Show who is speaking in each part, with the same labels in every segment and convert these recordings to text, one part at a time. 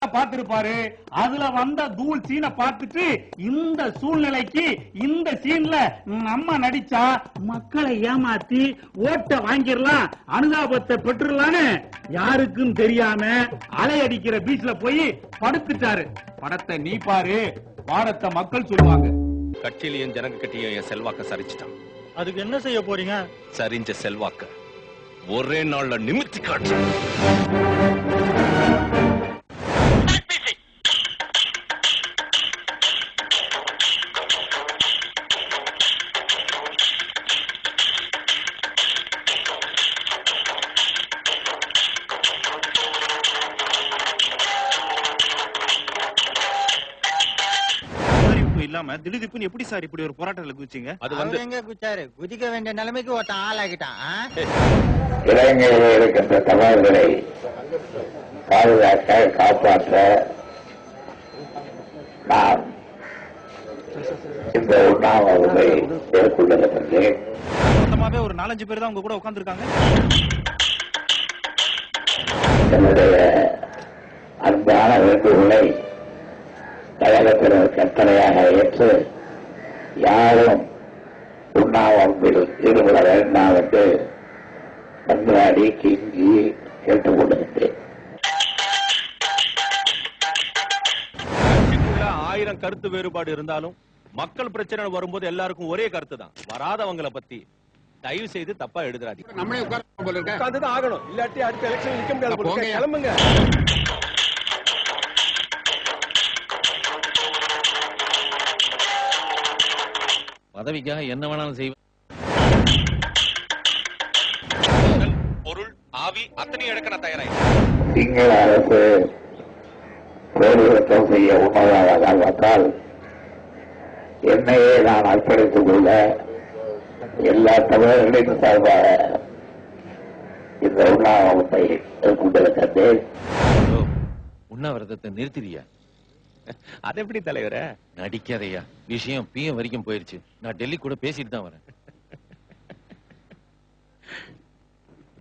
Speaker 1: பார்த்திருப்பாரு. அதுல வந்த தூள் சீனை பார்த்துட்டு இந்த சூழ்நிலைக்கு இந்த சீன்ல நம்ம நடிச்சா மக்களை ஏமாத்தி ஓட்ட வாங்கிடலாம், அனுதாபத்தை பெற்றுலான்னு யாருக்கும் தெரியாம அலையடிக்கிற பீச்ல போய் படுத்துட்டாரு. படத்தை நீ பாரு, பாடத்தை மக்கள் சொல்லுவாங்க.
Speaker 2: கட்சியிலையும் ஜனங்க கிட்டையும் என் செல்வாக்க சரிச்சிட்டான்.
Speaker 3: அதுக்கு என்ன செய்ய போறீங்க?
Speaker 2: சரிஞ்ச செல்வாக்க ஒரே நாள்ல நிமித்தி காட்டு.
Speaker 3: இல்லாம திடீர்னு எப்படி சார் இப்படி ஒரு போராட்டத்துல குதிச்சீங்க?
Speaker 2: அது வந்து
Speaker 4: எங்க குச்சாரு, குதிக்க வேண்டிய நிலைமைக்கு ஒருத்தன் ஆளாகிட்டான்.
Speaker 5: இளைஞர்கள் இருக்கின்ற சவால்களை பாதுகாக்க காப்பாற்ற நாம் இந்த உண்ணாவிரதத்தை மேற்கொண்டிருக்கின்றேன்.
Speaker 3: மொத்தமாவே ஒரு 4-5 பேர் தான் உங்க கூட உட்கார்ந்து இருக்காங்க.
Speaker 5: என்னுடைய அன்பான வேண்டுகோளை கழகத்தினர் கட்டளையாக ஏற்று யாரும் உண்ணாவிரதத்தில் ஈடுபட வேண்டாம் என்று கண்காடி கிங்கி கேட்டுக் கொண்டிருக்கிறேன்.
Speaker 2: 1000 கருத்து வேறுபாடு இருந்தாலும் மக்கள் பிரச்சனை வரும்போது எல்லாருக்கும் ஒரே கருத்து தான். வராதவங்களை பத்தி தயவு செய்து தப்பா எழுதுறாதீங்க.
Speaker 6: நம்மளே
Speaker 2: உட்கார்ந்து ஆகணும், இல்லாட்டி அடுத்த எலெக்ஷன் நிக்க முடியாது. கிளம்புங்க.
Speaker 7: பதவிக்காக என்ன வேணாலும் செய்வேன்.
Speaker 2: பொருள் ஆவி அத்தனை இழக்க நான் தயாராக.
Speaker 5: சிங்கள அரசு கோரிக்கை செய்ய உணவாக வந்தால் என்னையே நான் அர்ப்பணித்துக் கொள்ள எல்லா தமிழர்களின் சார்பாக இந்த உண்ணாவிரதத்தை மேற்கொண்டிருக்கின்றேன்.
Speaker 7: உண்ணாவிரதத்தை நிறுத்திறியா?
Speaker 2: அது எப்படி தலைவரே?
Speaker 7: நடிக்காதையா. விஷயம் பிஎம் வரைக்கும் போயிருச்சு. நான் டெல்லி கூட பேசிட்டு தான் வரேன்.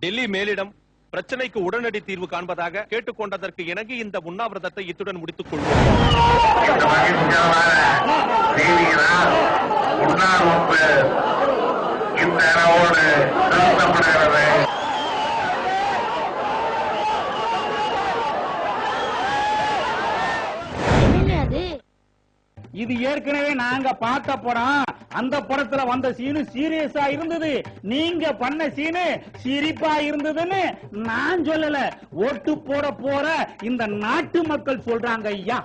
Speaker 2: டெல்லி மேலிடம் பிரச்சனைக்கு உடனடி தீர்வு காண்பதாக கேட்டுக்கொண்டதற்கு இணங்கி இந்த உண்ணாவிரதத்தை இத்துடன் முடித்துக் கொள்வோம்.
Speaker 1: இது ஏற்கனவே நாங்க பார்த்த படம். அந்த படத்துல வந்த சீனு சீரியஸா இருந்தது, நீங்க பண்ண சீனு சிரிப்பா இருந்ததுன்னு நான் சொல்லல, ஓட்டு போட போற இந்த நாட்டு மக்கள் சொல்றாங்க ஐயா.